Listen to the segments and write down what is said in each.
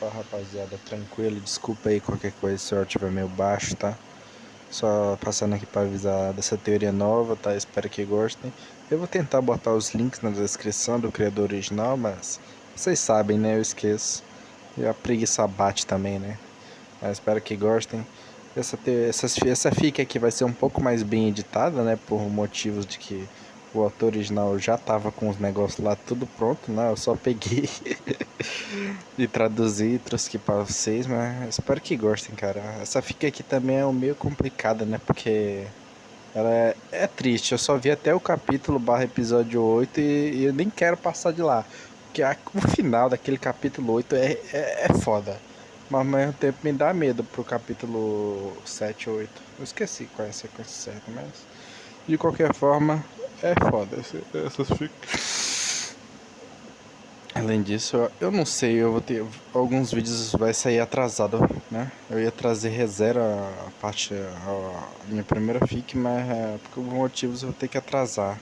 Opa, rapaziada, tranquilo, desculpa aí qualquer coisa se o áudio estiver meio baixo, tá? Só passando aqui pra avisar dessa teoria nova, tá? Espero que gostem. Eu vou tentar botar os links na descrição do criador original, mas vocês sabem, né? Eu esqueço. E a preguiça bate também, né? Mas espero que gostem. Essa fic aqui vai ser um pouco mais bem editada, né? Por motivos de que o autor original já tava com os negócios lá tudo pronto, né? Eu só peguei e traduzi e trouxe aqui pra vocês, mas espero que gostem, cara. Essa fic aqui também é meio complicada, né? Porque ela é triste. Eu só vi até o capítulo / episódio 8 e eu nem quero passar de lá. Porque o final daquele capítulo 8 é foda. Mas ao mesmo tempo me dá medo pro capítulo 7 ou 8. Eu esqueci qual é a sequência certa, mas de qualquer forma é foda essas fic. Além disso, eu não sei, eu vou ter alguns vídeos vai sair atrasado, né? Eu ia trazer reserva a parte a minha primeira fic, mas por motivos eu vou ter que atrasar.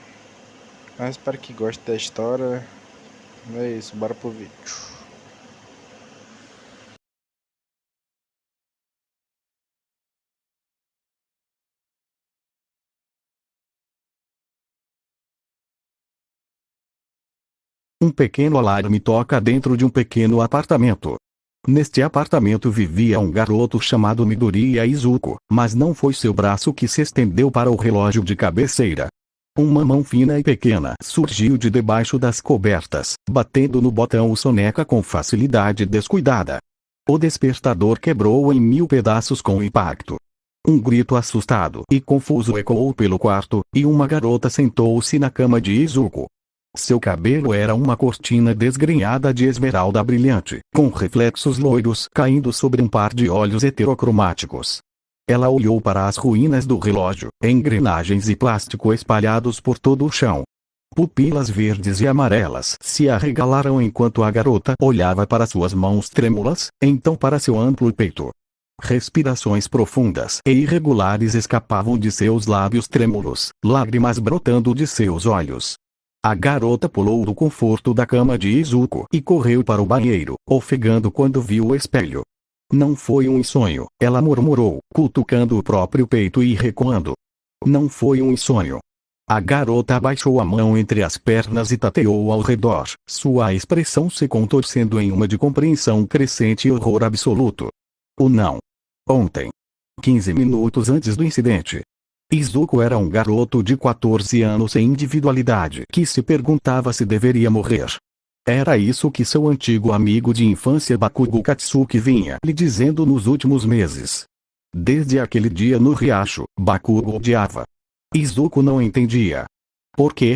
Mas espero que goste da história. É isso, bora pro vídeo. Um pequeno alarme toca dentro de um pequeno apartamento. Neste apartamento vivia um garoto chamado Midoriya Izuku, mas não foi seu braço que se estendeu para o relógio de cabeceira. Uma mão fina e pequena surgiu de debaixo das cobertas, batendo no botão soneca com facilidade descuidada. O despertador quebrou em 1000 pedaços com o impacto. Um grito assustado e confuso ecoou pelo quarto, e uma garota sentou-se na cama de Izuku. Seu cabelo era uma cortina desgrenhada de esmeralda brilhante, com reflexos loiros caindo sobre um par de olhos heterocromáticos. Ela olhou para as ruínas do relógio, engrenagens e plástico espalhados por todo o chão. Pupilas verdes e amarelas se arregalaram enquanto a garota olhava para suas mãos trêmulas, então para seu amplo peito. Respirações profundas e irregulares escapavam de seus lábios trêmulos, lágrimas brotando de seus olhos. A garota pulou do conforto da cama de Izuku e correu para o banheiro, ofegando quando viu o espelho. Não foi um sonho, ela murmurou, cutucando o próprio peito e recuando. Não foi um sonho. A garota abaixou a mão entre as pernas e tateou ao redor, sua expressão se contorcendo em uma de compreensão crescente e horror absoluto. O não. Ontem. 15 minutos antes do incidente. Izuku era um garoto de 14 anos sem individualidade que se perguntava se deveria morrer. Era isso que seu antigo amigo de infância Bakugo Katsuki vinha lhe dizendo nos últimos meses. Desde aquele dia no riacho, Bakugo odiava. Izuku não entendia. Por quê?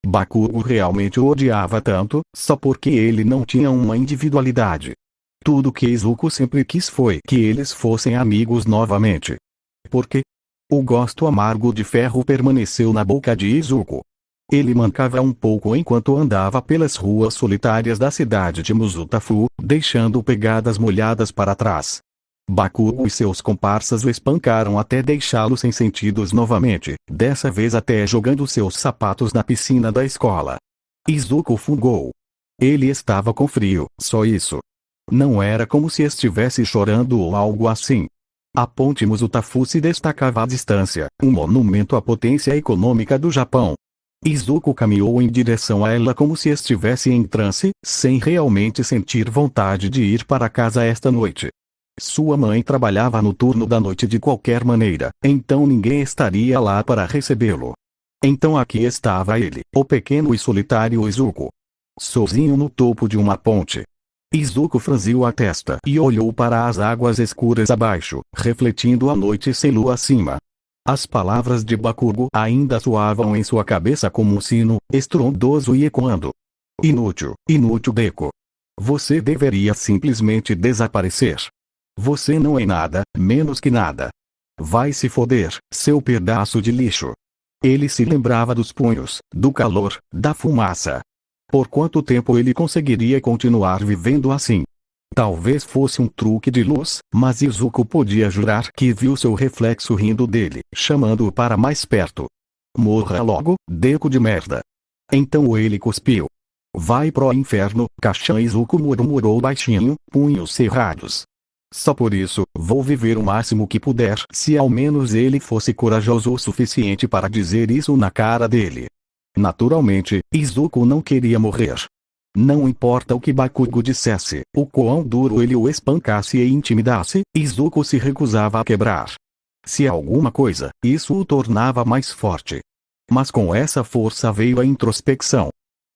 Bakugo realmente o odiava tanto, só porque ele não tinha uma individualidade. Tudo que Izuku sempre quis foi que eles fossem amigos novamente. Por quê? O gosto amargo de ferro permaneceu na boca de Izuku. Ele mancava um pouco enquanto andava pelas ruas solitárias da cidade de Muzutafu, deixando pegadas molhadas para trás. Bakugo e seus comparsas o espancaram até deixá-lo sem sentidos novamente, dessa vez até jogando seus sapatos na piscina da escola. Izuku fungou. Ele estava com frio, só isso. Não era como se estivesse chorando ou algo assim. A ponte Muzutafu se destacava à distância, um monumento à potência econômica do Japão. Izuku caminhou em direção a ela como se estivesse em transe, sem realmente sentir vontade de ir para casa esta noite. Sua mãe trabalhava no turno da noite de qualquer maneira, então ninguém estaria lá para recebê-lo. Então aqui estava ele, o pequeno e solitário Izuku. Sozinho no topo de uma ponte. Izuku franziu a testa e olhou para as águas escuras abaixo, refletindo a noite sem lua acima. As palavras de Bakugo ainda soavam em sua cabeça como um sino, estrondoso e ecoando. Inútil, inútil Deku. Você deveria simplesmente desaparecer. Você não é nada, menos que nada. Vai se foder, seu pedaço de lixo. Ele se lembrava dos punhos, do calor, da fumaça. Por quanto tempo ele conseguiria continuar vivendo assim? Talvez fosse um truque de luz, mas Izuku podia jurar que viu seu reflexo rindo dele, chamando-o para mais perto. Morra logo, Deku de merda. Então ele cuspiu. Vai pro inferno, Kashan Izuku murmurou baixinho, punhos cerrados. Só por isso, vou viver o máximo que puder. Se ao menos ele fosse corajoso o suficiente para dizer isso na cara dele. Naturalmente, Izuku não queria morrer. Não importa o que Bakugo dissesse, o quão duro ele o espancasse e intimidasse, Izuku se recusava a quebrar. Se alguma coisa, isso o tornava mais forte. Mas com essa força veio a introspecção.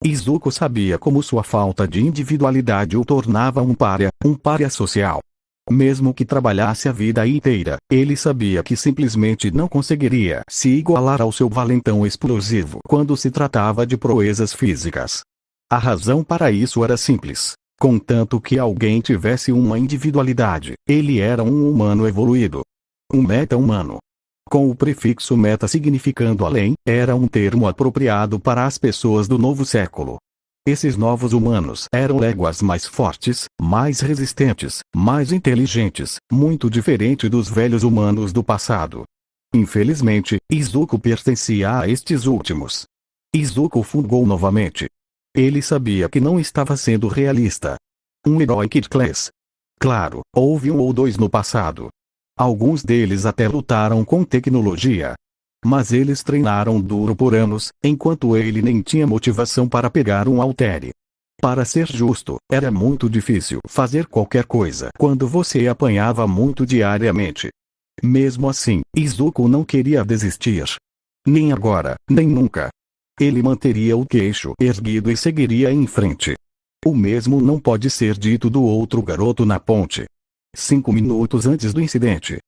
Izuku sabia como sua falta de individualidade o tornava um pária social. Mesmo que trabalhasse a vida inteira, ele sabia que simplesmente não conseguiria se igualar ao seu valentão explosivo quando se tratava de proezas físicas. A razão para isso era simples. Contanto que alguém tivesse uma individualidade, ele era um humano evoluído. Um meta-humano. Com o prefixo meta significando além, era um termo apropriado para as pessoas do novo século. Esses novos humanos eram léguas mais fortes, mais resistentes, mais inteligentes, muito diferente dos velhos humanos do passado. Infelizmente, Izuku pertencia a estes últimos. Izuku fungou novamente. Ele sabia que não estava sendo realista. Um herói Kid Class. Claro, houve um ou dois no passado. Alguns deles até lutaram com tecnologia. Mas eles treinaram duro por anos, enquanto ele nem tinha motivação para pegar um haltere. Para ser justo, era muito difícil fazer qualquer coisa quando você apanhava muito diariamente. Mesmo assim, Izuku não queria desistir. Nem agora, nem nunca. Ele manteria o queixo erguido e seguiria em frente. O mesmo não pode ser dito do outro garoto na ponte. 5 minutos antes do incidente.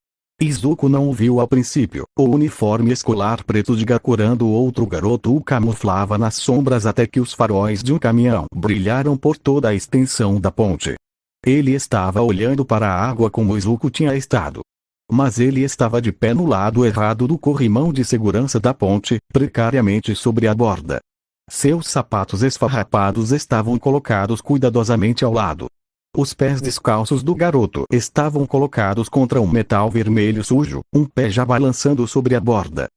Izuku não o viu ao princípio. O uniforme escolar preto de Gakuran do outro garoto o camuflava nas sombras até que os faróis de um caminhão brilharam por toda a extensão da ponte. Ele estava olhando para a água como Izuku tinha estado. Mas ele estava de pé no lado errado do corrimão de segurança da ponte, precariamente sobre a borda. Seus sapatos esfarrapados estavam colocados cuidadosamente ao lado. Os pés descalços do garoto estavam colocados contra um metal vermelho sujo, um pé já balançando sobre a borda.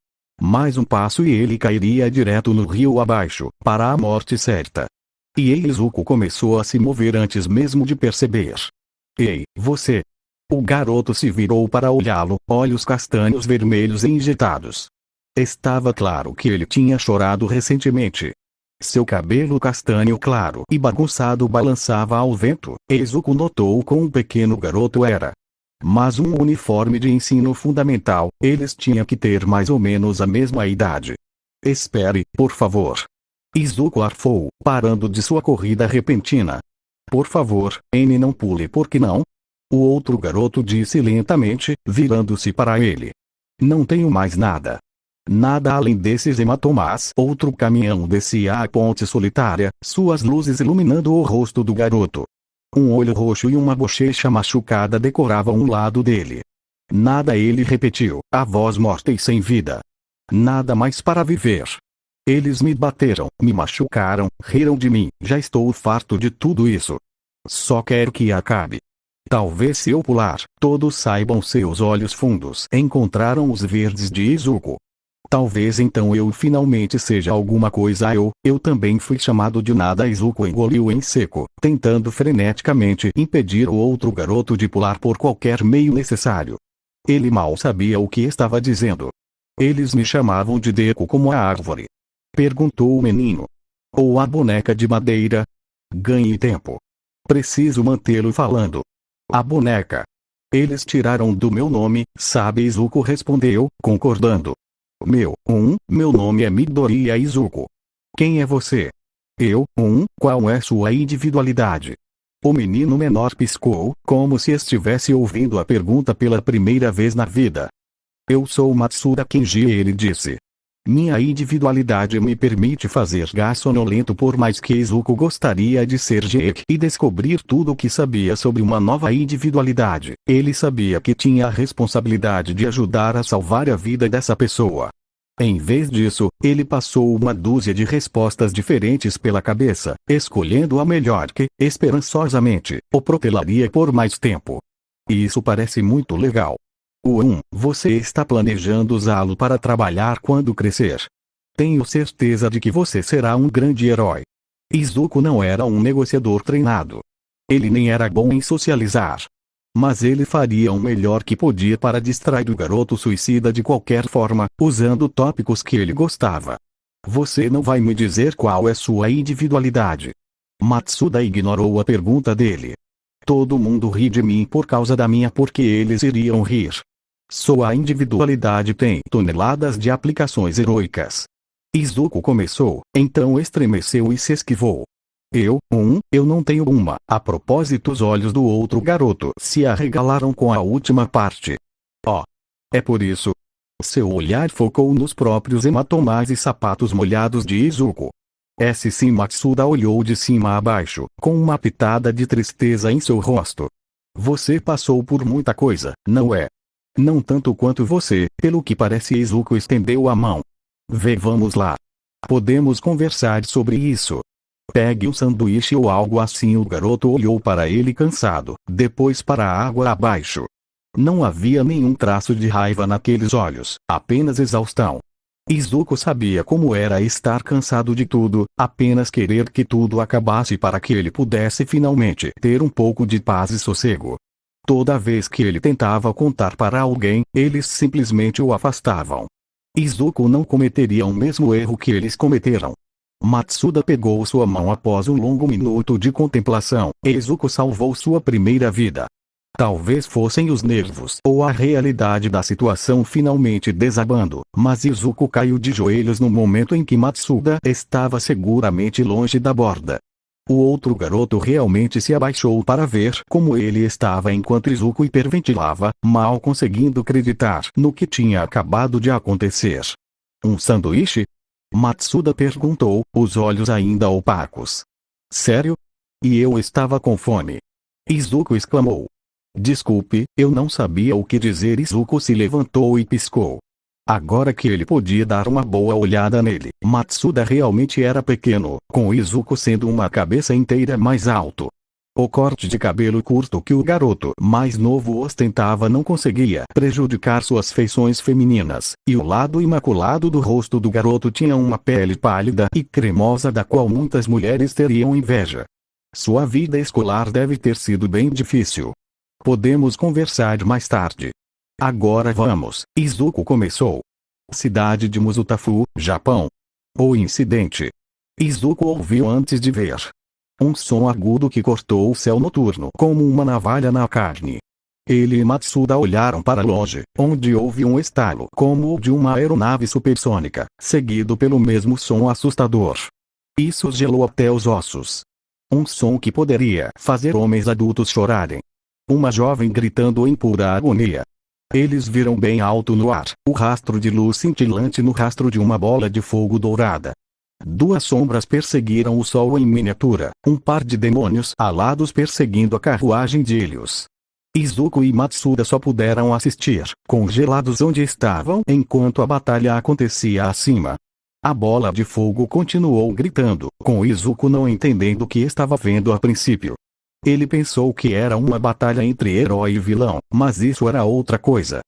Mais um passo e ele cairia direto no rio abaixo, para a morte certa. E Izuku começou a se mover antes mesmo de perceber. Ei, você! O garoto se virou para olhá-lo, olhos castanhos vermelhos e injetados. Estava claro que ele tinha chorado recentemente. Seu cabelo castanho claro e bagunçado balançava ao vento. Izuku notou quão pequeno o garoto era. Mas um uniforme de ensino fundamental, eles tinham que ter mais ou menos a mesma idade. Espere, por favor. Izuku arfou, parando de sua corrida repentina. Por favor, N não pule porque não? O outro garoto disse lentamente, virando-se para ele. Não tenho mais nada. Nada além desses hematomas. Outro caminhão descia a ponte solitária, suas luzes iluminando o rosto do garoto. Um olho roxo e uma bochecha machucada decoravam um lado dele. Nada, ele repetiu, a voz morta e sem vida. Nada mais para viver. Eles me bateram, me machucaram, riram de mim, já estou farto de tudo isso. Só quero que acabe. Talvez se eu pular, todos saibam. Seus olhos fundos encontraram os verdes de Izuku. Talvez então eu finalmente seja alguma coisa. Eu também fui chamado de nada. Izuku engoliu em seco, tentando freneticamente impedir o outro garoto de pular por qualquer meio necessário. Ele mal sabia o que estava dizendo. Eles me chamavam de Deku como a árvore. Perguntou o menino. Ou a boneca de madeira? Ganhe tempo. Preciso mantê-lo falando. A boneca. Eles tiraram do meu nome, sabe? Izuku respondeu, concordando. Meu nome é Midoriya Izuku. Quem é você? Qual é sua individualidade? O menino menor piscou, como se estivesse ouvindo a pergunta pela primeira vez na vida. Eu sou Matsuda Kenji, ele disse. Minha individualidade me permite fazer gás sonolento. Por mais que Izuku gostaria de ser Geek e descobrir tudo o que sabia sobre uma nova individualidade, ele sabia que tinha a responsabilidade de ajudar a salvar a vida dessa pessoa. Em vez disso, ele passou uma dúzia de respostas diferentes pela cabeça, escolhendo a melhor que, esperançosamente, o protelaria por mais tempo. E isso parece muito legal. Você está planejando usá-lo para trabalhar quando crescer. Tenho certeza de que você será um grande herói. Izuku não era um negociador treinado. Ele nem era bom em socializar. Mas ele faria o melhor que podia para distrair o garoto suicida de qualquer forma, usando tópicos que ele gostava. Você não vai me dizer qual é sua individualidade? Matsuda ignorou a pergunta dele. Todo mundo ri de mim por causa da minha, porque eles iriam rir. Sua individualidade tem toneladas de aplicações heroicas. Izuku começou, então estremeceu e se esquivou. Eu não tenho uma. A propósito, os olhos do outro garoto se arregalaram com a última parte. Oh. É por isso. Seu olhar focou nos próprios hematomais e sapatos molhados de Izuku. Sim, Matsuda olhou de cima a baixo, com uma pitada de tristeza em seu rosto. Você passou por muita coisa, não é? Não tanto quanto você, pelo que parece. Izuku estendeu a mão. Vamos lá. Podemos conversar sobre isso. Pegue um sanduíche ou algo assim. O garoto olhou para ele cansado, depois para a água abaixo. Não havia nenhum traço de raiva naqueles olhos, apenas exaustão. Izuku sabia como era estar cansado de tudo, apenas querer que tudo acabasse para que ele pudesse finalmente ter um pouco de paz e sossego. Toda vez que ele tentava contar para alguém, eles simplesmente o afastavam. Izuku não cometeria o mesmo erro que eles cometeram. Matsuda pegou sua mão após um longo minuto de contemplação, e Izuku salvou sua primeira vida. Talvez fossem os nervos ou a realidade da situação finalmente desabando, mas Izuku caiu de joelhos no momento em que Matsuda estava seguramente longe da borda. O outro garoto realmente se abaixou para ver como ele estava enquanto Izuku hiperventilava, mal conseguindo acreditar no que tinha acabado de acontecer. Um sanduíche? Matsuda perguntou, os olhos ainda opacos. Sério? E eu estava com fome. Izuku exclamou. Desculpe, eu não sabia o que dizer. Izuku se levantou e piscou. Agora que ele podia dar uma boa olhada nele, Matsuda realmente era pequeno, com Izuku sendo uma cabeça inteira mais alto. O corte de cabelo curto que o garoto mais novo ostentava não conseguia prejudicar suas feições femininas, e o lado imaculado do rosto do garoto tinha uma pele pálida e cremosa da qual muitas mulheres teriam inveja. Sua vida escolar deve ter sido bem difícil. Podemos conversar mais tarde. Agora vamos, Izuku começou. Cidade de Muzutafu, Japão. O incidente. Izuku ouviu antes de ver. Um som agudo que cortou o céu noturno como uma navalha na carne. Ele e Matsuda olharam para longe, onde houve um estalo como o de uma aeronave supersônica, seguido pelo mesmo som assustador. Isso os gelou até os ossos. Um som que poderia fazer homens adultos chorarem. Uma jovem gritando em pura agonia. Eles viram bem alto no ar, o rastro de luz cintilante no rastro de uma bola de fogo dourada. Duas sombras perseguiram o sol em miniatura, um par de demônios alados perseguindo a carruagem de Helios. Izuku e Matsuda só puderam assistir, congelados onde estavam enquanto a batalha acontecia acima. A bola de fogo continuou gritando, com Izuku não entendendo o que estava vendo a princípio. Ele pensou que era uma batalha entre herói e vilão, mas isso era outra coisa.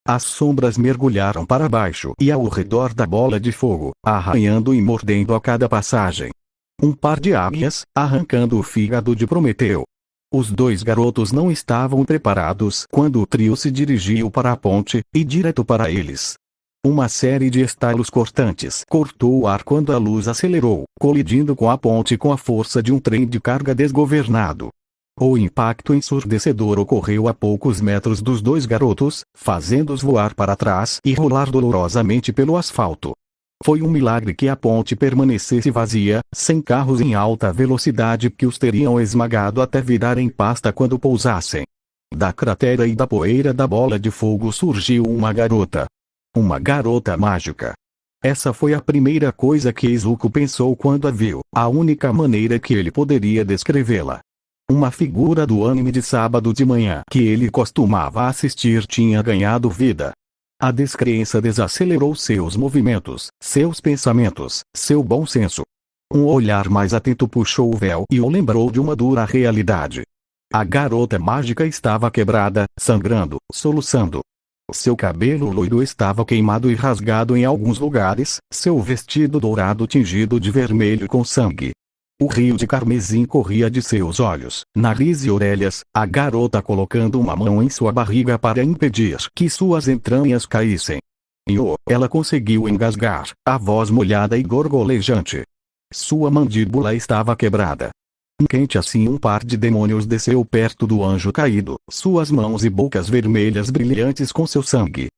As sombras mergulharam para baixo e ao redor da bola de fogo, arranhando e mordendo a cada passagem. Um par de águias, arrancando o fígado de Prometeu. Os dois garotos não estavam preparados quando o trio se dirigiu para a ponte, e direto para eles. Uma série de estalos cortantes cortou o ar quando a luz acelerou, colidindo com a ponte com a força de um trem de carga desgovernado. O impacto ensurdecedor ocorreu a poucos metros dos dois garotos, fazendo-os voar para trás e rolar dolorosamente pelo asfalto. Foi um milagre que a ponte permanecesse vazia, sem carros em alta velocidade que os teriam esmagado até virarem pasta quando pousassem. Da cratera e da poeira da bola de fogo surgiu uma garota. Uma garota mágica. Essa foi a primeira coisa que Izuku pensou quando a viu, a única maneira que ele poderia descrevê-la. Uma figura do anime de sábado de manhã que ele costumava assistir tinha ganhado vida. A descrença desacelerou seus movimentos, seus pensamentos, seu bom senso. Um olhar mais atento puxou o véu e o lembrou de uma dura realidade. A garota mágica estava quebrada, sangrando, soluçando. Seu cabelo loiro estava queimado e rasgado em alguns lugares, seu vestido dourado tingido de vermelho com sangue. O rio de carmesim corria de seus olhos, nariz e orelhas, a garota colocando uma mão em sua barriga para impedir que suas entranhas caíssem. Ela conseguiu engasgar, a voz molhada e gorgolejante. Sua mandíbula estava quebrada. Quente assim um par de demônios desceu perto do anjo caído, suas mãos e bocas vermelhas brilhantes com seu sangue.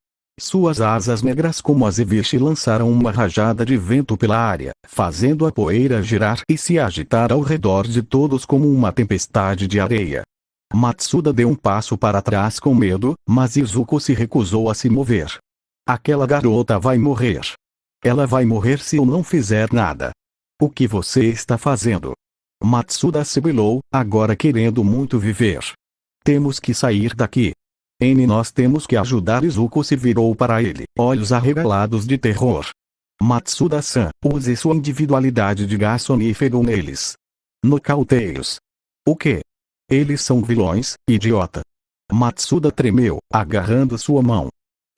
Suas asas negras como azeviche lançaram uma rajada de vento pela área, fazendo a poeira girar e se agitar ao redor de todos como uma tempestade de areia. Matsuda deu um passo para trás com medo, mas Izuku se recusou a se mover. Aquela garota vai morrer. Ela vai morrer se eu não fizer nada. O que você está fazendo? Matsuda sibilou, agora querendo muito viver. Temos que sair daqui. Nós temos que ajudar. Izuku se virou para ele, olhos arregalados de terror. Matsuda-san, use sua individualidade de gás sonífero neles. Nocauteie-os. O quê? Eles são vilões, idiota. Matsuda tremeu, agarrando sua mão.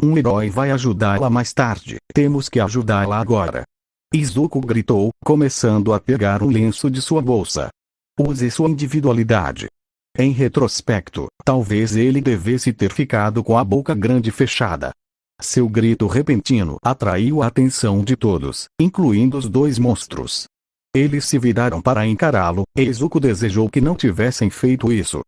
Um herói vai ajudá-la mais tarde, temos que ajudá-la agora. Izuku gritou, começando a pegar um lenço de sua bolsa. Use sua individualidade. Em retrospecto, talvez ele devesse ter ficado com a boca grande fechada. Seu grito repentino atraiu a atenção de todos, incluindo os dois monstros. Eles se viraram para encará-lo, e Izuku desejou que não tivessem feito isso.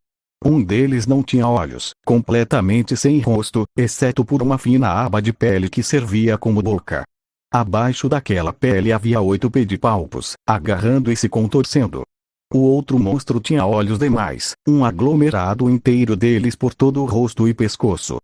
Um deles não tinha olhos, completamente sem rosto, exceto por uma fina aba de pele que servia como boca. Abaixo daquela pele havia 8 pedipalpos, agarrando e se contorcendo. O outro monstro tinha olhos demais, um aglomerado inteiro deles por todo o rosto e pescoço.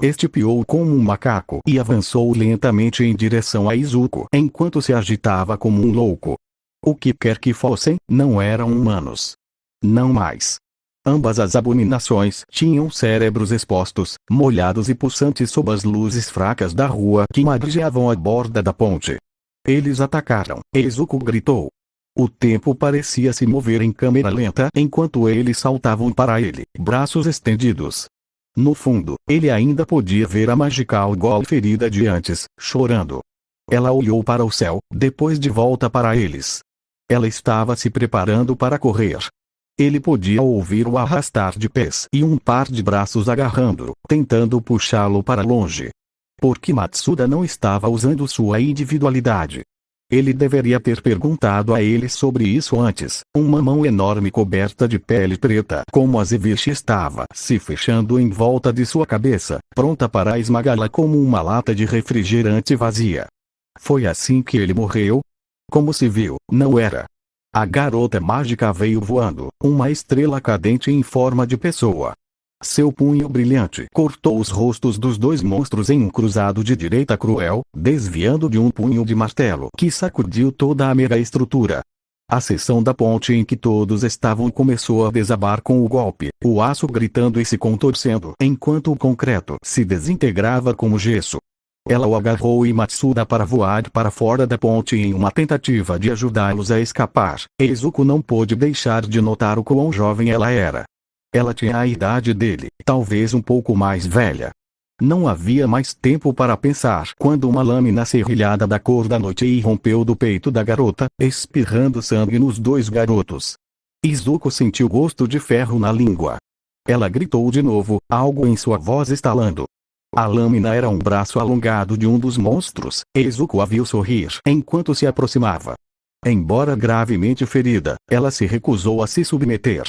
Este piou como um macaco e avançou lentamente em direção a Izuku enquanto se agitava como um louco. O que quer que fossem, não eram humanos. Não mais. Ambas as abominações tinham cérebros expostos, molhados e pulsantes sob as luzes fracas da rua que madrugavam à borda da ponte. Eles atacaram, Izuku gritou. O tempo parecia se mover em câmera lenta enquanto eles saltavam para ele, braços estendidos. No fundo, ele ainda podia ver a Magical Girl ferida de antes, chorando. Ela olhou para o céu, depois de volta para eles. Ela estava se preparando para correr. Ele podia ouvir o arrastar de pés e um par de braços agarrando-o, tentando puxá-lo para longe. Porque Matsuda não estava usando sua individualidade. Ele deveria ter perguntado a ele sobre isso antes. Uma mão enorme coberta de pele preta como azeviche estava se fechando em volta de sua cabeça, pronta para esmagá-la como uma lata de refrigerante vazia. Foi assim que ele morreu? Como se viu, não era. A garota mágica veio voando, uma estrela cadente em forma de pessoa. Seu punho brilhante cortou os rostos dos dois monstros em um cruzado de direita cruel, desviando de um punho de martelo que sacudiu toda a mega estrutura. A seção da ponte em que todos estavam começou a desabar com o golpe, o aço gritando e se contorcendo enquanto o concreto se desintegrava como gesso. Ela o agarrou e Matsuda para voar para fora da ponte em uma tentativa de ajudá-los a escapar. Izuku não pôde deixar de notar o quão jovem ela era. Ela tinha a idade dele, talvez um pouco mais velha. Não havia mais tempo para pensar quando uma lâmina serrilhada da cor da noite irrompeu do peito da garota, espirrando sangue nos dois garotos. Izuku sentiu gosto de ferro na língua. Ela gritou de novo, algo em sua voz estalando. A lâmina era um braço alongado de um dos monstros, e Izuku a viu sorrir enquanto se aproximava. Embora gravemente ferida, ela se recusou a se submeter.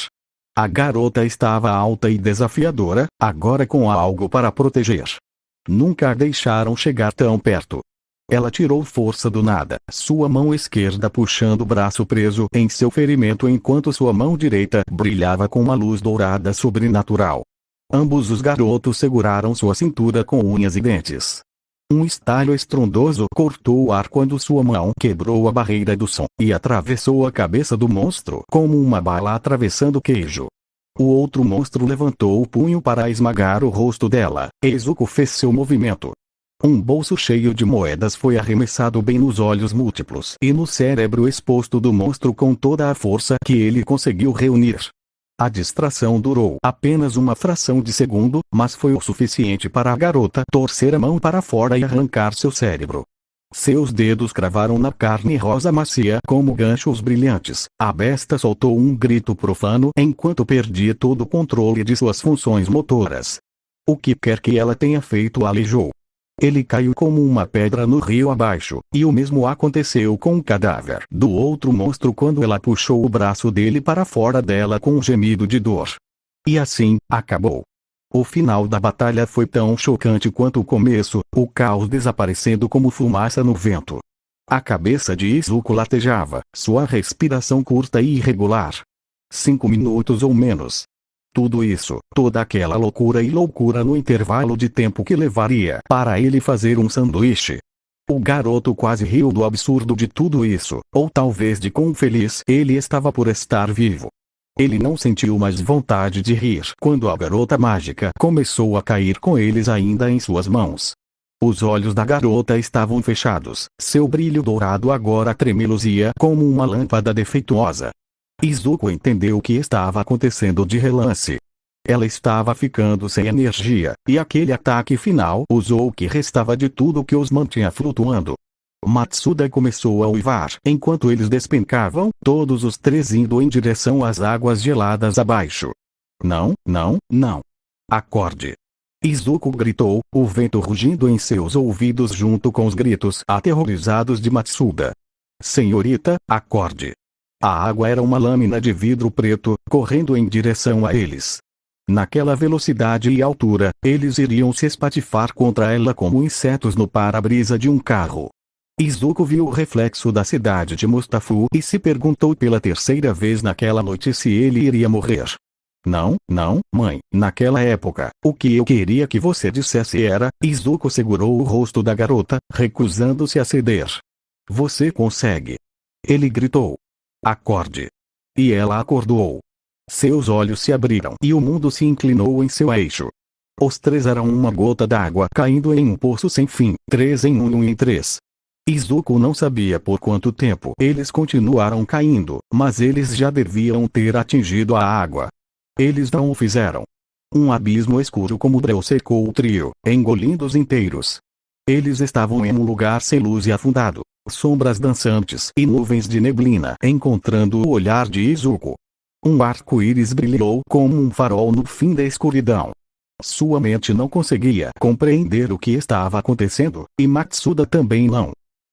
A garota estava alta e desafiadora, agora com algo para proteger. Nunca a deixaram chegar tão perto. Ela tirou força do nada, sua mão esquerda puxando o braço preso em seu ferimento enquanto sua mão direita brilhava com uma luz dourada sobrenatural. Ambos os garotos seguraram sua cintura com unhas e dentes. Um estalho estrondoso cortou o ar quando sua mão quebrou a barreira do som e atravessou a cabeça do monstro como uma bala atravessando o queijo. O outro monstro levantou o punho para esmagar o rosto dela. Izuku fez seu movimento. Um bolso cheio de moedas foi arremessado bem nos olhos múltiplos e no cérebro exposto do monstro com toda a força que ele conseguiu reunir. A distração durou apenas uma fração de segundo, mas foi o suficiente para a garota torcer a mão para fora e arrancar seu cérebro. Seus dedos cravaram na carne rosa macia como ganchos brilhantes. A besta soltou um grito profano enquanto perdia todo o controle de suas funções motoras. O que quer que ela tenha feito aleijou. Ele caiu como uma pedra no rio abaixo, e o mesmo aconteceu com o cadáver do outro monstro quando ela puxou o braço dele para fora dela com um gemido de dor. E assim, acabou. O final da batalha foi tão chocante quanto o começo, o caos desaparecendo como fumaça no vento. A cabeça de Izuku latejava, sua respiração curta e irregular. 5 minutos ou menos. Tudo isso, toda aquela loucura e loucura no intervalo de tempo que levaria para ele fazer um sanduíche. O garoto quase riu do absurdo de tudo isso, ou talvez de quão feliz ele estava por estar vivo. Ele não sentiu mais vontade de rir quando a garota mágica começou a cair com eles ainda em suas mãos. Os olhos da garota estavam fechados, seu brilho dourado agora tremeluzia como uma lâmpada defeituosa. Izuku entendeu o que estava acontecendo de relance. Ela estava ficando sem energia, e aquele ataque final usou o que restava de tudo que os mantinha flutuando. Matsuda começou a uivar enquanto eles despencavam, todos os três indo em direção às águas geladas abaixo. Não, não, não. Acorde. Izuku gritou, o vento rugindo em seus ouvidos junto com os gritos aterrorizados de Matsuda. Senhorita, acorde. A água era uma lâmina de vidro preto, correndo em direção a eles. Naquela velocidade e altura, eles iriam se espatifar contra ela como insetos no para-brisa de um carro. Izuku viu o reflexo da cidade de Mustafu e se perguntou pela terceira vez naquela noite se ele iria morrer. Não, não, mãe, naquela época, o que eu queria que você dissesse era... Izuku segurou o rosto da garota, recusando-se a ceder. Você consegue. Ele gritou. Acorde. E ela acordou. Seus olhos se abriram e o mundo se inclinou em seu eixo. Os três eram uma gota d'água caindo em um poço sem fim, 3 em 1 em 3. Izuku não sabia por quanto tempo eles continuaram caindo, mas eles já deviam ter atingido a água. Eles não o fizeram. Um abismo escuro como breu secou o trio, engolindo-os inteiros. Eles estavam em um lugar sem luz e afundado. Sombras dançantes e nuvens de neblina encontrando o olhar de Izuku. Um arco-íris brilhou como um farol no fim da escuridão. Sua mente não conseguia compreender o que estava acontecendo, e Matsuda também não.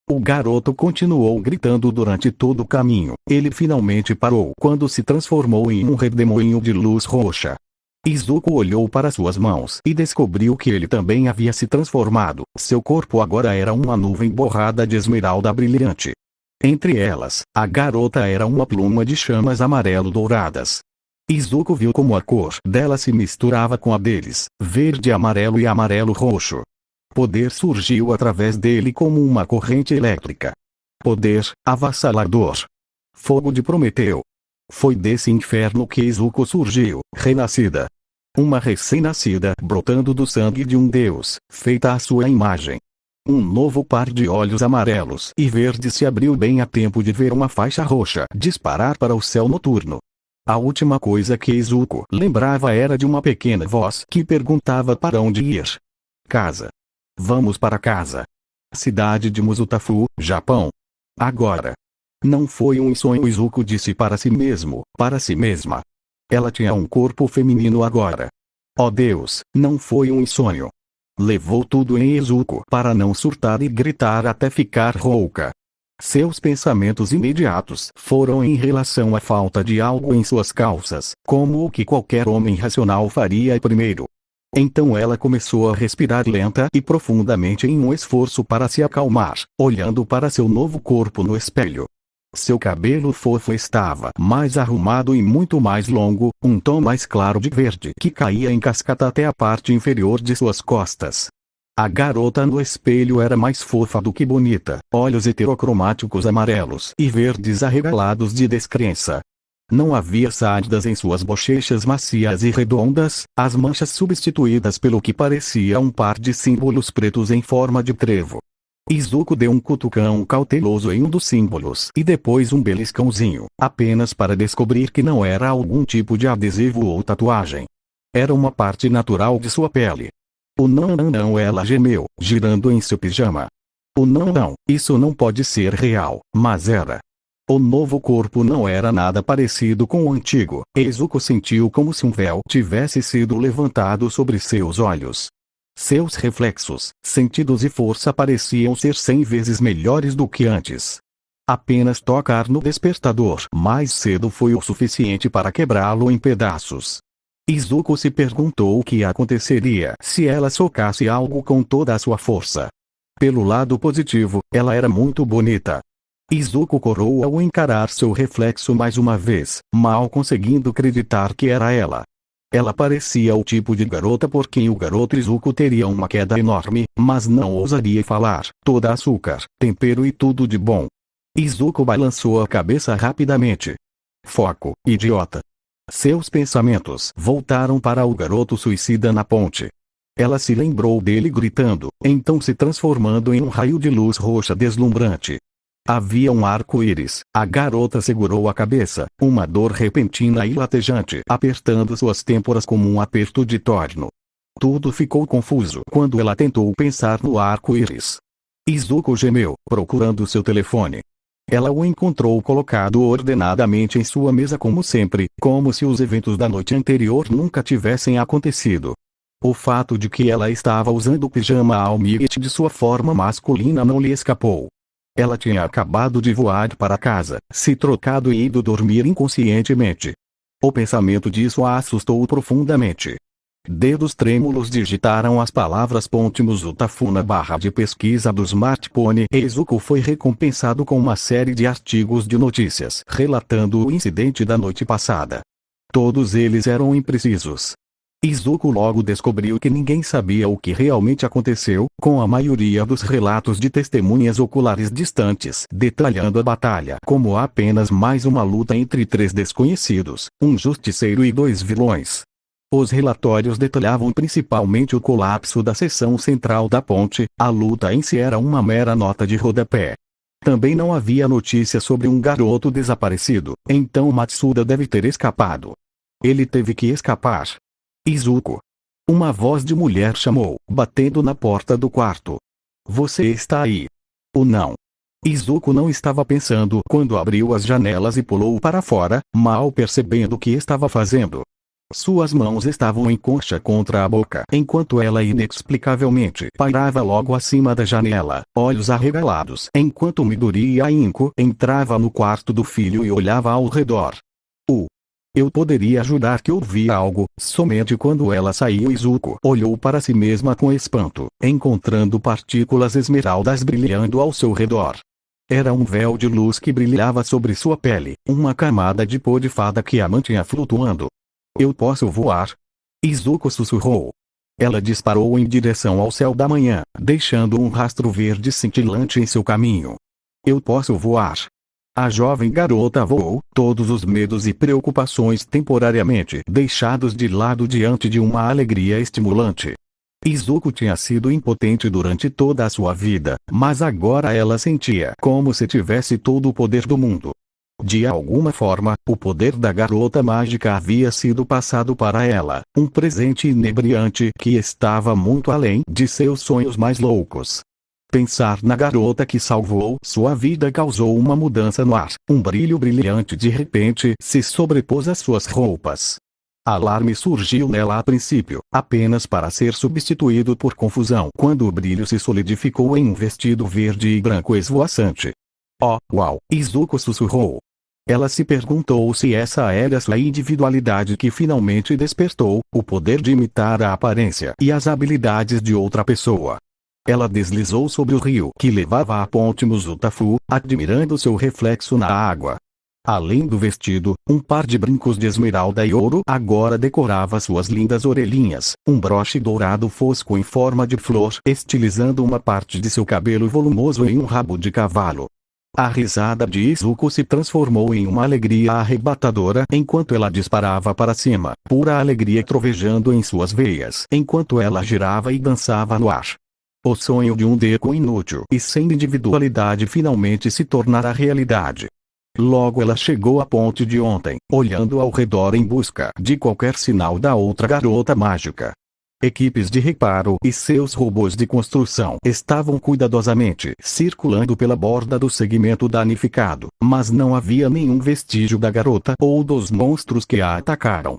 O garoto continuou gritando durante todo o caminho. Ele finalmente parou quando se transformou em um redemoinho de luz roxa. Izuku olhou para suas mãos e descobriu que ele também havia se transformado. Seu corpo agora era uma nuvem borrada de esmeralda brilhante. Entre elas, a garota era uma pluma de chamas amarelo-douradas. Izuku viu como a cor dela se misturava com a deles, verde, amarelo e amarelo-roxo. Poder surgiu através dele como uma corrente elétrica. Poder avassalador. Fogo de Prometeu. Foi desse inferno que Izuku surgiu, renascida. Uma recém-nascida brotando do sangue de um deus, feita à sua imagem. Um novo par de olhos amarelos e verdes se abriu bem a tempo de ver uma faixa roxa disparar para o céu noturno. A última coisa que Izuku lembrava era de uma pequena voz que perguntava para onde ir. Casa. Vamos para casa. Cidade de Mustafu, Japão. Agora. Não foi um sonho, Izuku disse para si mesmo, para si mesma. Ela tinha um corpo feminino agora. Oh Deus, não foi um sonho. Levou tudo em Izuku para não surtar e gritar até ficar rouca. Seus pensamentos imediatos foram em relação à falta de algo em suas calças, como o que qualquer homem racional faria primeiro. Então ela começou a respirar lenta e profundamente em um esforço para se acalmar, olhando para seu novo corpo no espelho. Seu cabelo fofo estava mais arrumado e muito mais longo, um tom mais claro de verde que caía em cascata até a parte inferior de suas costas. A garota no espelho era mais fofa do que bonita, olhos heterocromáticos amarelos e verdes arregalados de descrença. Não havia sardas em suas bochechas macias e redondas, as manchas substituídas pelo que parecia um par de símbolos pretos em forma de trevo. Izuku deu um cutucão cauteloso em um dos símbolos e depois um beliscãozinho, apenas para descobrir que não era algum tipo de adesivo ou tatuagem. Era uma parte natural de sua pele. Oh não, ela gemeu, girando em seu pijama. Não, isso não pode ser real, mas era. O novo corpo não era nada parecido com o antigo. Izuku sentiu como se um véu tivesse sido levantado sobre seus olhos. Seus reflexos, sentidos e força pareciam ser 100 vezes melhores do que antes. Apenas tocar no despertador mais cedo foi o suficiente para quebrá-lo em pedaços. Izuku se perguntou o que aconteceria se ela socasse algo com toda a sua força. Pelo lado positivo, ela era muito bonita. Izuku corou ao encarar seu reflexo mais uma vez, mal conseguindo acreditar que era ela. Ela parecia o tipo de garota por quem o garoto Izuku teria uma queda enorme, mas não ousaria falar. Toda açúcar, tempero e tudo de bom. Izuku balançou a cabeça rapidamente. Foco, idiota. Seus pensamentos voltaram para o garoto suicida na ponte. Ela se lembrou dele gritando, então se transformando em um raio de luz roxa deslumbrante. Havia um arco-íris. A garota segurou a cabeça, uma dor repentina e latejante apertando suas têmporas como um aperto de torno. Tudo ficou confuso quando ela tentou pensar no arco-íris. Izuku gemeu, procurando seu telefone. Ela o encontrou colocado ordenadamente em sua mesa como sempre, como se os eventos da noite anterior nunca tivessem acontecido. O fato de que ela estava usando o pijama almirante de sua forma masculina não lhe escapou. Ela tinha acabado de voar para casa, se trocado e ido dormir inconscientemente. O pensamento disso a assustou profundamente. Dedos trêmulos digitaram as palavras Ponte Muzutafu na barra de pesquisa do smartphone e Izuku foi recompensado com uma série de artigos de notícias relatando o incidente da noite passada. Todos eles eram imprecisos. Izuku logo descobriu que ninguém sabia o que realmente aconteceu, com a maioria dos relatos de testemunhas oculares distantes detalhando a batalha como apenas mais uma luta entre 3 desconhecidos, um justiceiro e 2 vilões. Os relatórios detalhavam principalmente o colapso da seção central da ponte, a luta em si era uma mera nota de rodapé. Também não havia notícia sobre um garoto desaparecido, então Matsuda deve ter escapado. Ele teve que escapar. Izuku. Uma voz de mulher chamou, batendo na porta do quarto. Você está aí? Não. Izuku não estava pensando quando abriu as janelas e pulou para fora, mal percebendo o que estava fazendo. Suas mãos estavam em concha contra a boca, enquanto ela inexplicavelmente pairava logo acima da janela, olhos arregalados, enquanto Midori Ainko entrava no quarto do filho e olhava ao redor. Eu poderia jurar que ouvi algo, somente quando ela saiu. Izuku olhou para si mesma com espanto, encontrando partículas esmeraldas brilhando ao seu redor. Era um véu de luz que brilhava sobre sua pele, uma camada de pó de fada que a mantinha flutuando. Eu posso voar? Izuku sussurrou. Ela disparou em direção ao céu da manhã, deixando um rastro verde cintilante em seu caminho. Eu posso voar. A jovem garota voou, todos os medos e preocupações temporariamente deixados de lado diante de uma alegria estimulante. Izuku tinha sido impotente durante toda a sua vida, mas agora ela sentia como se tivesse todo o poder do mundo. De alguma forma, o poder da garota mágica havia sido passado para ela, um presente inebriante que estava muito além de seus sonhos mais loucos. Pensar na garota que salvou sua vida causou uma mudança no ar, um brilho brilhante de repente se sobrepôs às suas roupas. Alarme surgiu nela a princípio, apenas para ser substituído por confusão quando o brilho se solidificou em um vestido verde e branco esvoaçante. Oh, uau! Izuku sussurrou. Ela se perguntou se essa era sua individualidade que finalmente despertou, o poder de imitar a aparência e as habilidades de outra pessoa. Ela deslizou sobre o rio que levava à ponte Muzutafu, admirando seu reflexo na água. Além do vestido, um par de brincos de esmeralda e ouro agora decorava suas lindas orelhinhas, um broche dourado fosco em forma de flor estilizando uma parte de seu cabelo volumoso em um rabo de cavalo. A risada de Izuku se transformou em uma alegria arrebatadora enquanto ela disparava para cima, pura alegria trovejando em suas veias enquanto ela girava e dançava no ar. O sonho de um Deku inútil e sem individualidade finalmente se tornara realidade. Logo ela chegou à ponte de ontem, olhando ao redor em busca de qualquer sinal da outra garota mágica. Equipes de reparo e seus robôs de construção estavam cuidadosamente circulando pela borda do segmento danificado, mas não havia nenhum vestígio da garota ou dos monstros que a atacaram.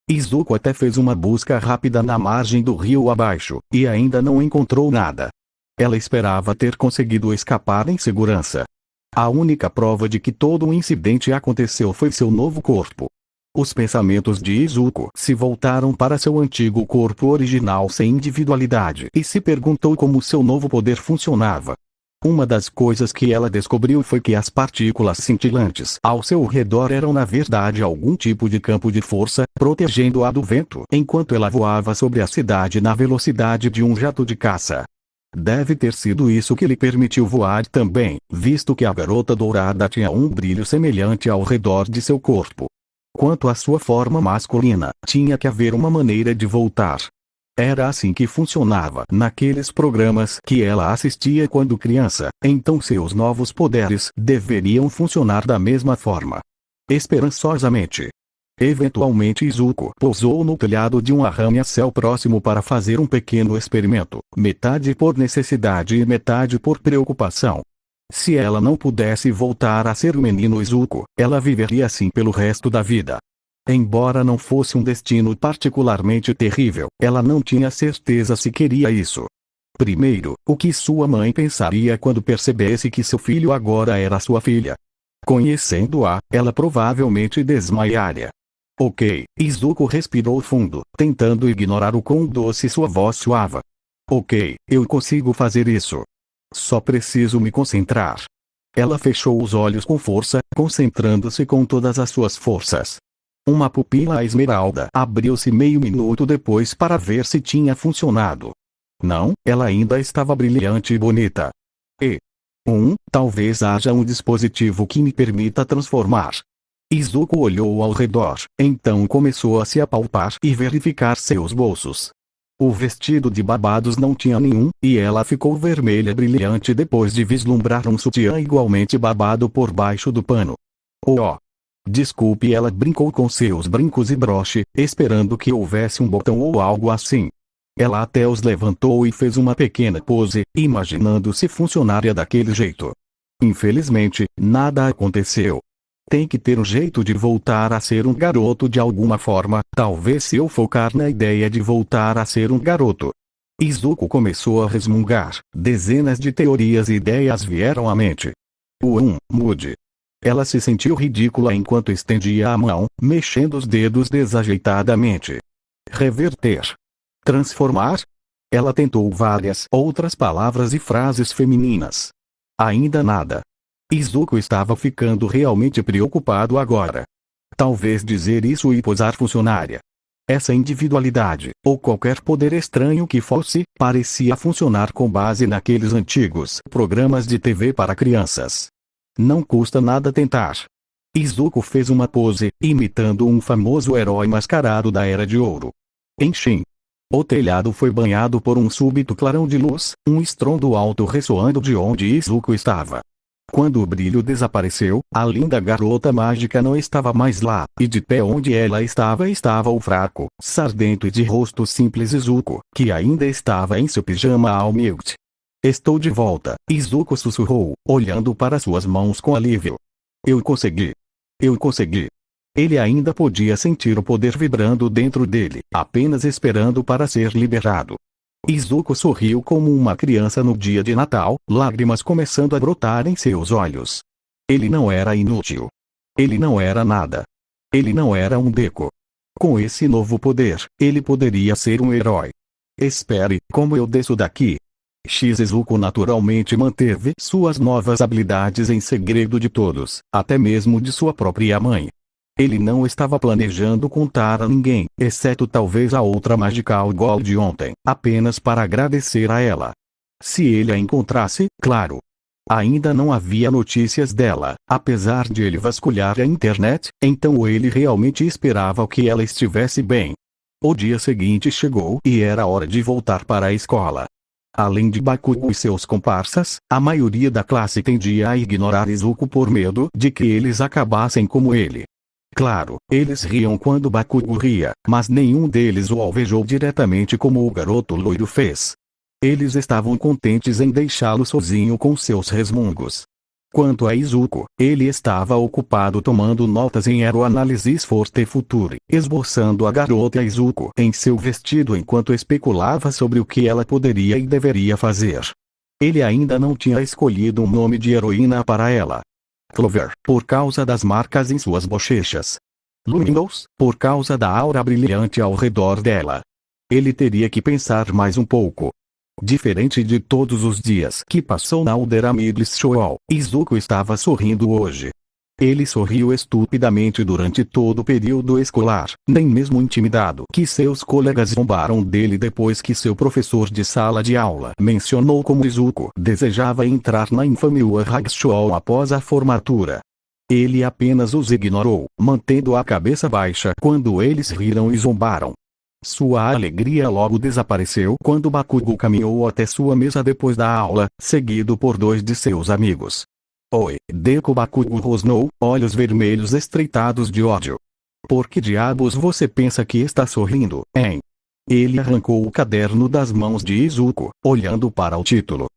Izuku até fez uma busca rápida na margem do rio abaixo, e ainda não encontrou nada. Ela esperava ter conseguido escapar em segurança. A única prova de que todo o incidente aconteceu foi seu novo corpo. Os pensamentos de Izuku se voltaram para seu antigo corpo original sem individualidade e se perguntou como seu novo poder funcionava. Uma das coisas que ela descobriu foi que as partículas cintilantes ao seu redor eram na verdade algum tipo de campo de força, protegendo-a do vento enquanto ela voava sobre a cidade na velocidade de um jato de caça. Deve ter sido isso que lhe permitiu voar também, visto que a garota dourada tinha um brilho semelhante ao redor de seu corpo. Quanto à sua forma masculina, tinha que haver uma maneira de voltar. Era assim que funcionava naqueles programas que ela assistia quando criança, então seus novos poderes deveriam funcionar da mesma forma. Esperançosamente. Eventualmente Izuku pousou no telhado de um arranha-céu próximo para fazer um pequeno experimento, metade por necessidade e metade por preocupação. Se ela não pudesse voltar a ser o menino Izuku, ela viveria assim pelo resto da vida. Embora não fosse um destino particularmente terrível, ela não tinha certeza se queria isso. Primeiro, o que sua mãe pensaria quando percebesse que seu filho agora era sua filha? Conhecendo-a, ela provavelmente desmaiaria. Ok, Izuku respirou fundo, tentando ignorar o quão doce sua voz soava. Ok, eu consigo fazer isso. Só preciso me concentrar. Ela fechou os olhos com força, concentrando-se com todas as suas forças. Uma pupila esmeralda abriu-se meio minuto depois para ver se tinha funcionado. Não, ela ainda estava brilhante e bonita. Talvez haja um dispositivo que me permita transformar. Izuku olhou ao redor, então começou a se apalpar e verificar seus bolsos. O vestido de babados não tinha nenhum, e ela ficou vermelha brilhante depois de vislumbrar um sutiã igualmente babado por baixo do pano. Desculpe, ela brincou com seus brincos e broche, esperando que houvesse um botão ou algo assim. Ela até os levantou e fez uma pequena pose, imaginando se funcionaria daquele jeito. Infelizmente, nada aconteceu. Tem que ter um jeito de voltar a ser um garoto de alguma forma, talvez se eu focar na ideia de voltar a ser um garoto. Izuku começou a resmungar, dezenas de teorias e ideias vieram à mente. Mude. Ela se sentiu ridícula enquanto estendia a mão, mexendo os dedos desajeitadamente. Reverter. Transformar? Ela tentou várias outras palavras e frases femininas. Ainda nada. Izuku estava ficando realmente preocupado agora. Talvez dizer isso e posar funcionária. Essa individualidade, ou qualquer poder estranho que fosse, parecia funcionar com base naqueles antigos programas de TV para crianças. Não custa nada tentar. Izuku fez uma pose, imitando um famoso herói mascarado da Era de Ouro. Enfim. O telhado foi banhado por um súbito clarão de luz, um estrondo alto ressoando de onde Izuku estava. Quando o brilho desapareceu, a linda garota mágica não estava mais lá, e de pé onde ela estava o fraco, sardento e de rosto simples Izuku, que ainda estava em seu pijama all mute. Estou de volta, Izuku sussurrou, olhando para suas mãos com alívio. Eu consegui. Eu consegui. Ele ainda podia sentir o poder vibrando dentro dele, apenas esperando para ser liberado. Izuku sorriu como uma criança no dia de Natal, lágrimas começando a brotar em seus olhos. Ele não era inútil. Ele não era nada. Ele não era um Deku. Com esse novo poder, ele poderia ser um herói. Espere, como eu desço daqui? Izuku naturalmente manteve suas novas habilidades em segredo de todos, até mesmo de sua própria mãe. Ele não estava planejando contar a ninguém, exceto talvez a outra Magical Girl de ontem, apenas para agradecer a ela. Se ele a encontrasse, claro. Ainda não havia notícias dela, apesar de ele vasculhar a internet, então ele realmente esperava que ela estivesse bem. O dia seguinte chegou e era hora de voltar para a escola. Além de Bakugo e seus comparsas, a maioria da classe tendia a ignorar Izuku por medo de que eles acabassem como ele. Claro, eles riam quando Bakugo ria, mas nenhum deles o alvejou diretamente como o garoto loiro fez. Eles estavam contentes em deixá-lo sozinho com seus resmungos. Quanto a Izuku, ele estava ocupado tomando notas em Aeroanalysis Forte Future, esboçando a garota Izuku em seu vestido enquanto especulava sobre o que ela poderia e deveria fazer. Ele ainda não tinha escolhido um nome de heroína para ela. Clover, por causa das marcas em suas bochechas. Luminous, por causa da aura brilhante ao redor dela. Ele teria que pensar mais um pouco. Diferente de todos os dias que passou na Aldera Middle School, Izuku estava sorrindo hoje. Ele sorriu estupidamente durante todo o período escolar, nem mesmo intimidado que seus colegas zombaram dele depois que seu professor de sala de aula mencionou como Izuku desejava entrar na infame Warhag School após a formatura. Ele apenas os ignorou, mantendo a cabeça baixa quando eles riram e zombaram. Sua alegria logo desapareceu quando Bakugo caminhou até sua mesa depois da aula, seguido por dois de seus amigos. Oi, Deku. Bakugo rosnou, olhos vermelhos estreitados de ódio. Por que diabos você pensa que está sorrindo, hein? Ele arrancou o caderno das mãos de Izuku, olhando para o título.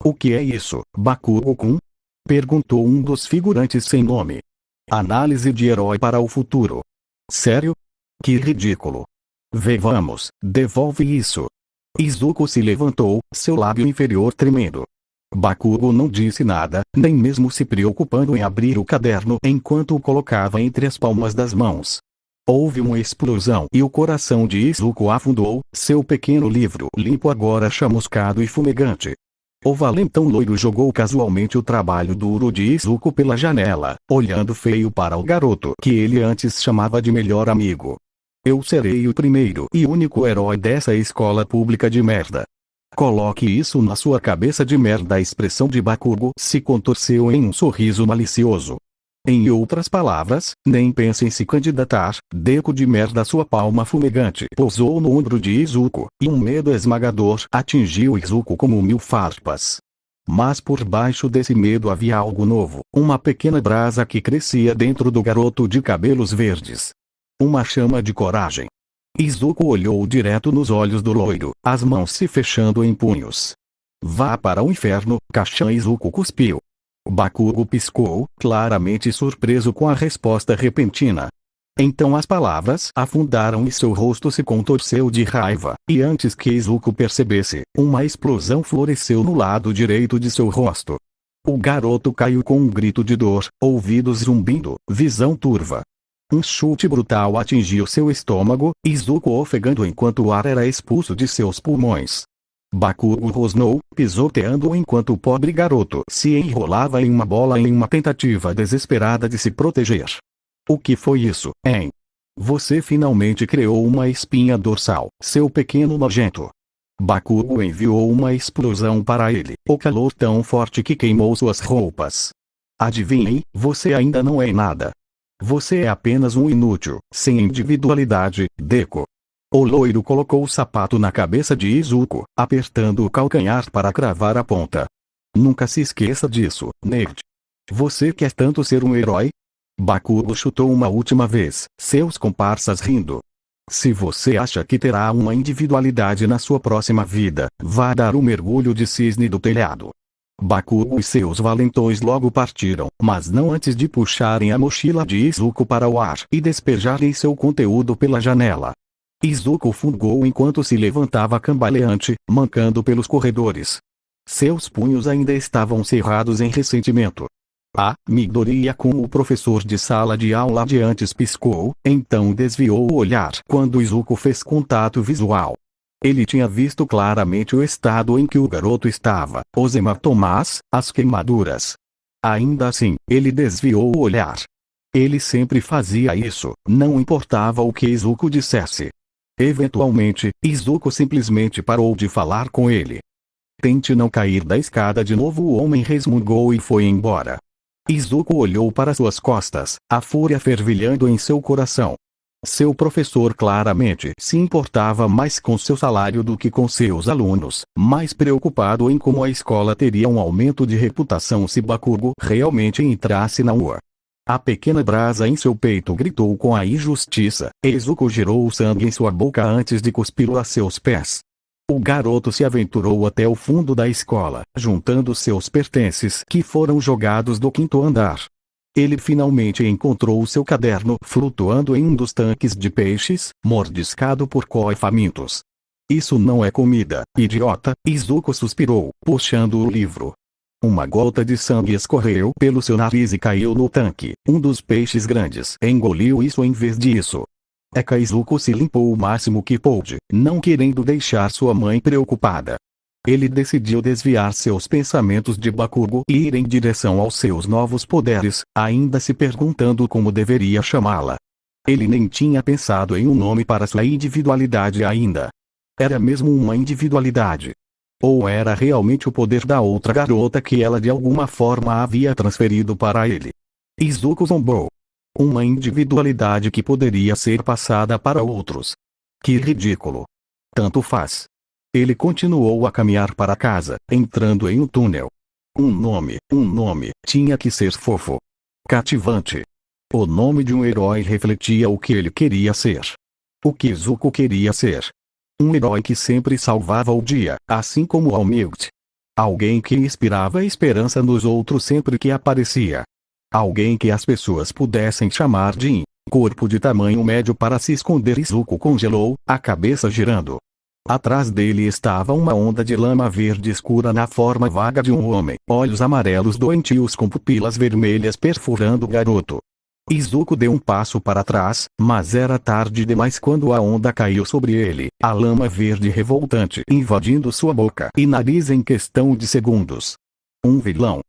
O que é isso, Bakugo-kun? Perguntou um dos figurantes sem nome. Análise de herói para o futuro. Sério? Que ridículo. Vamos, devolve isso. Izuku se levantou, seu lábio inferior tremendo. Bakugo não disse nada, nem mesmo se preocupando em abrir o caderno enquanto o colocava entre as palmas das mãos. Houve uma explosão e o coração de Izuku afundou, seu pequeno livro limpo agora chamuscado e fumegante. O valentão loiro jogou casualmente o trabalho duro de Izuku pela janela, olhando feio para o garoto que ele antes chamava de melhor amigo. Eu serei o primeiro e único herói dessa escola pública de merda. Coloque isso na sua cabeça de merda. A expressão de Bakugo se contorceu em um sorriso malicioso. Em outras palavras, nem pense em se candidatar, Deku de merda. Sua palma fumegante pousou no ombro de Izuku, e um medo esmagador atingiu Izuku como 1000 farpas. Mas por baixo desse medo havia algo novo, uma pequena brasa que crescia dentro do garoto de cabelos verdes. Uma chama de coragem. Izuku olhou direto nos olhos do loiro, as mãos se fechando em punhos. Vá para o inferno, Kashan. Izuku cuspiu. Bakugo piscou, claramente surpreso com a resposta repentina. Então as palavras afundaram e seu rosto se contorceu de raiva, e antes que Izuku percebesse, uma explosão floresceu no lado direito de seu rosto. O garoto caiu com um grito de dor, ouvidos zumbindo, visão turva. Um chute brutal atingiu seu estômago, Izuku ofegando enquanto o ar era expulso de seus pulmões. Bakugo rosnou, pisoteando enquanto o pobre garoto se enrolava em uma bola em uma tentativa desesperada de se proteger. O que foi isso, hein? Você finalmente criou uma espinha dorsal, seu pequeno nojento. Bakugo enviou uma explosão para ele, o calor tão forte que queimou suas roupas. Adivinhe, você ainda não é nada. Você é apenas um inútil, sem individualidade, Deku. O loiro colocou o sapato na cabeça de Izuku, apertando o calcanhar para cravar a ponta. Nunca se esqueça disso, nerd. Você quer tanto ser um herói? Bakugo chutou uma última vez, seus comparsas rindo. Se você acha que terá uma individualidade na sua próxima vida, vá dar um mergulho de cisne do telhado. Bakugo e seus valentões logo partiram, mas não antes de puxarem a mochila de Izuku para o ar e despejarem seu conteúdo pela janela. Izuku fungou enquanto se levantava cambaleante, mancando pelos corredores. Seus punhos ainda estavam cerrados em ressentimento. Midoriya-kun. O professor de sala de aula de antes piscou, então desviou o olhar quando Izuku fez contato visual. Ele tinha visto claramente o estado em que o garoto estava, os hematomas, as queimaduras. Ainda assim, ele desviou o olhar. Ele sempre fazia isso, não importava o que Izuku dissesse. Eventualmente, Izuku simplesmente parou de falar com ele. Tente não cair da escada de novo. O homem resmungou e foi embora. Izuku olhou para suas costas, a fúria fervilhando em seu coração. Seu professor claramente se importava mais com seu salário do que com seus alunos, mais preocupado em como a escola teria um aumento de reputação se Bakugo realmente entrasse na UA. A pequena brasa em seu peito gritou com a injustiça, e Izuku girou o sangue em sua boca antes de cuspir-o a seus pés. O garoto se aventurou até o fundo da escola, juntando seus pertences que foram jogados do quinto andar. Ele finalmente encontrou seu caderno flutuando em um dos tanques de peixes, mordiscado por koi famintos. Isso não é comida, idiota, Izuku suspirou, puxando o livro. Uma gota de sangue escorreu pelo seu nariz e caiu no tanque. Um dos peixes grandes engoliu isso em vez disso. Izuku se limpou o máximo que pôde, não querendo deixar sua mãe preocupada. Ele decidiu desviar seus pensamentos de Bakugo e ir em direção aos seus novos poderes, ainda se perguntando como deveria chamá-la. Ele nem tinha pensado em um nome para sua individualidade ainda. Era mesmo uma individualidade? Ou era realmente o poder da outra garota que ela de alguma forma havia transferido para ele? Izuku zombou. Uma individualidade que poderia ser passada para outros. Que ridículo. Tanto faz. Ele continuou a caminhar para casa, entrando em um túnel. Um nome, tinha que ser fofo. Cativante. O nome de um herói refletia o que ele queria ser. O que Izuku queria ser. Um herói que sempre salvava o dia, assim como Almighty. Alguém que inspirava esperança nos outros sempre que aparecia. Alguém que as pessoas pudessem chamar de corpo de tamanho médio para se esconder. Izuku congelou, a cabeça girando. Atrás dele estava uma onda de lama verde escura na forma vaga de um homem, olhos amarelos doentios com pupilas vermelhas perfurando o garoto. Izuku deu um passo para trás, mas era tarde demais quando a onda caiu sobre ele, a lama verde revoltante invadindo sua boca e nariz em questão de segundos. Um vilão.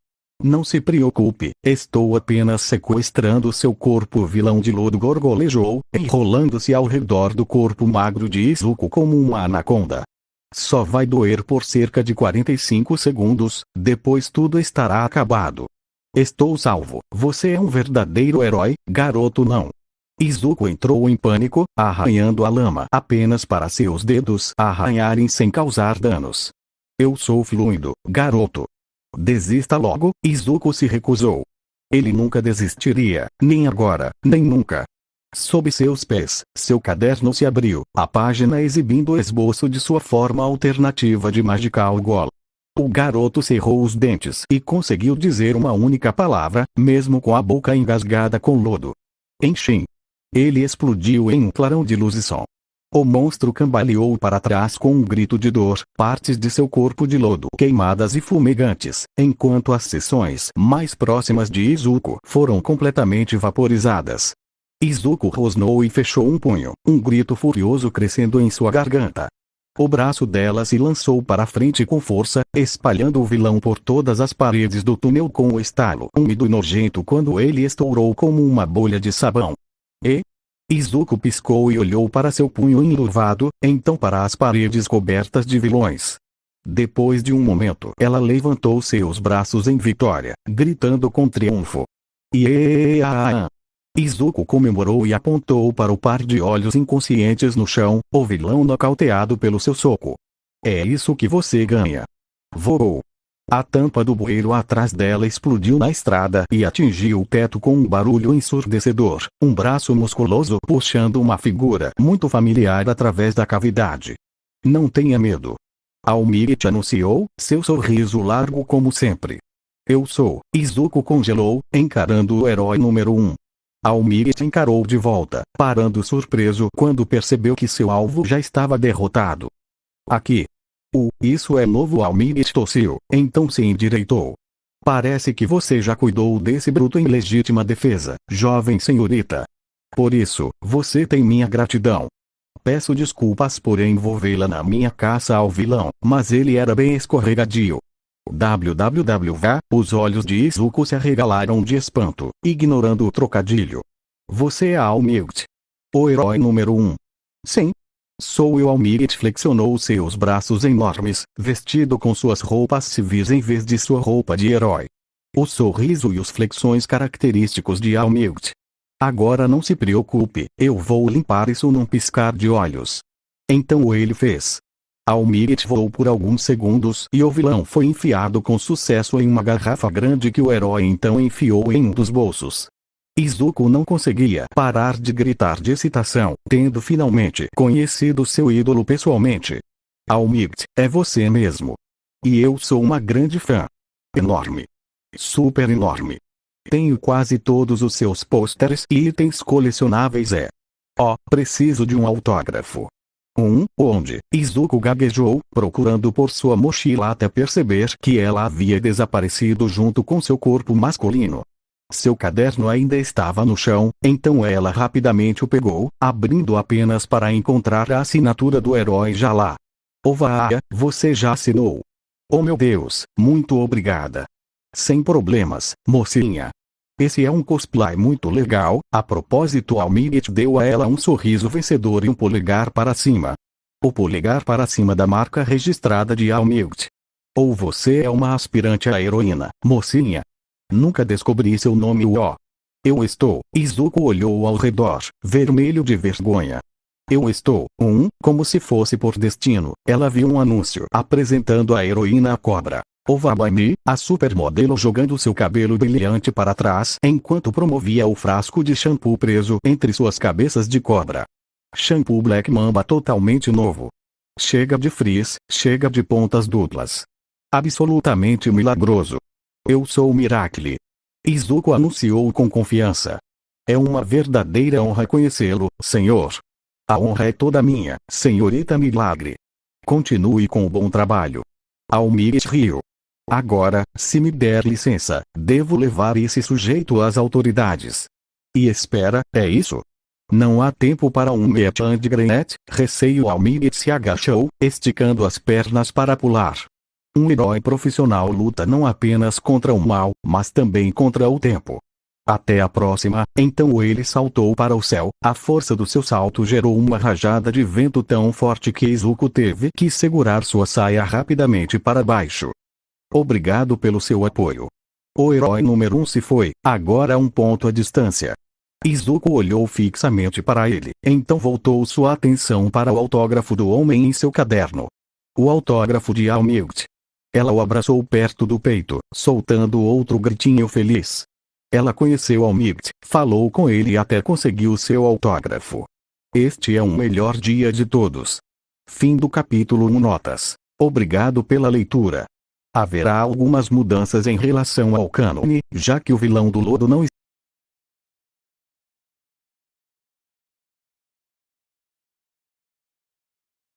Não se preocupe, estou apenas sequestrando seu corpo. O vilão de lodo gorgolejou, enrolando-se ao redor do corpo magro de Izuku como uma anaconda. Só vai doer por cerca de 45 segundos, depois tudo estará acabado. Estou salvo. Você é um verdadeiro herói, garoto não. Izuku entrou em pânico, arranhando a lama apenas para seus dedos arranharem sem causar danos. Eu sou fluido, garoto. Desista logo, Izuku se recusou. Ele nunca desistiria, nem agora, nem nunca. Sob seus pés, seu caderno se abriu, a página exibindo o esboço de sua forma alternativa de Magical Goal. O garoto cerrou os dentes e conseguiu dizer uma única palavra, mesmo com a boca engasgada com lodo. Enshin. Ele explodiu em um clarão de luz e som. O monstro cambaleou para trás com um grito de dor, partes de seu corpo de lodo queimadas e fumegantes, enquanto as seções mais próximas de Izuku foram completamente vaporizadas. Izuku rosnou e fechou um punho, um grito furioso crescendo em sua garganta. O braço dela se lançou para frente com força, espalhando o vilão por todas as paredes do túnel com o estalo úmido e nojento quando ele estourou como uma bolha de sabão. Izuku piscou e olhou para seu punho enluvado, então para as paredes cobertas de vilões. Depois de um momento, ela levantou seus braços em vitória, gritando com triunfo. Ieeeeaa! Izuku comemorou e apontou para o par de olhos inconscientes no chão, o vilão nocauteado pelo seu soco. É isso que você ganha. Voou. A tampa do bueiro atrás dela explodiu na estrada e atingiu o teto com um barulho ensurdecedor, um braço musculoso puxando uma figura muito familiar através da cavidade. Não tenha medo. Almighty anunciou, seu sorriso largo como sempre. Eu sou. Izuku congelou, encarando o herói número 1. Almighty encarou de volta, parando surpreso quando percebeu que seu alvo já estava derrotado. Aqui. Isso é novo. Almighty tossiu, então se endireitou. Parece que você já cuidou desse bruto em legítima defesa, jovem senhorita. Por isso, você tem minha gratidão. Peço desculpas por envolvê-la na minha caça ao vilão, mas ele era bem escorregadio. Os olhos de Izuku se arregalaram de espanto, ignorando o trocadilho. Você é Almighty. O herói número 1. Sim. Sou eu. Almighty flexionou seus braços enormes, vestido com suas roupas civis em vez de sua roupa de herói. O sorriso e os flexões característicos de Almighty. Agora não se preocupe, eu vou limpar isso num piscar de olhos. Então ele fez. Almighty voou por alguns segundos e o vilão foi enfiado com sucesso em uma garrafa grande que o herói então enfiou em um dos bolsos. Izuku não conseguia parar de gritar de excitação, tendo finalmente conhecido seu ídolo pessoalmente. Almigt, é você mesmo. E eu sou uma grande fã. Enorme. Super enorme. Tenho quase todos os seus pôsteres e itens colecionáveis. Preciso de um autógrafo. Onde? Izuku gaguejou, procurando por sua mochila até perceber que ela havia desaparecido junto com seu corpo masculino. Seu caderno ainda estava no chão, então ela rapidamente o pegou, abrindo apenas para encontrar a assinatura do herói já lá. Ovaia, você já assinou. Oh meu Deus, muito obrigada. Sem problemas, mocinha. Esse é um cosplay muito legal. A propósito, Almigt deu a ela um sorriso vencedor e um polegar para cima. O polegar para cima da marca registrada de Almigt. Ou você é uma aspirante à heroína, mocinha? Nunca descobri seu nome. Eu estou. Izuku olhou ao redor, vermelho de vergonha. Eu estou. Como se fosse por destino, ela viu um anúncio apresentando a heroína a cobra. Ovabami, a supermodelo jogando seu cabelo brilhante para trás enquanto promovia o frasco de shampoo preso entre suas cabeças de cobra. Shampoo Black Mamba totalmente novo. Chega de frizz, chega de pontas duplas. Absolutamente milagroso. Eu sou o Miracle. Izuku anunciou com confiança. É uma verdadeira honra conhecê-lo, senhor. A honra é toda minha, senhorita Milagre. Continue com o bom trabalho. Almigt riu. Agora, se me der licença, devo levar esse sujeito às autoridades. E espera, é isso? Não há tempo para um meet-and greet. Receio. Almigt se agachou, esticando as pernas para pular. Um herói profissional luta não apenas contra o mal, mas também contra o tempo. Até a próxima. Então ele saltou para o céu. A força do seu salto gerou uma rajada de vento tão forte que Izuku teve que segurar sua saia rapidamente para baixo. Obrigado pelo seu apoio. O herói número 1 se foi, agora a um ponto à distância. Izuku olhou fixamente para ele, então voltou sua atenção para o autógrafo do homem em seu caderno. O autógrafo de Almigt. Ela o abraçou perto do peito, soltando outro gritinho feliz. Ela conheceu Almigt, falou com ele e até conseguiu seu autógrafo. Este é o melhor dia de todos. Fim do capítulo 1. Notas. Obrigado pela leitura. Haverá algumas mudanças em relação ao cânone, já que o vilão do lodo não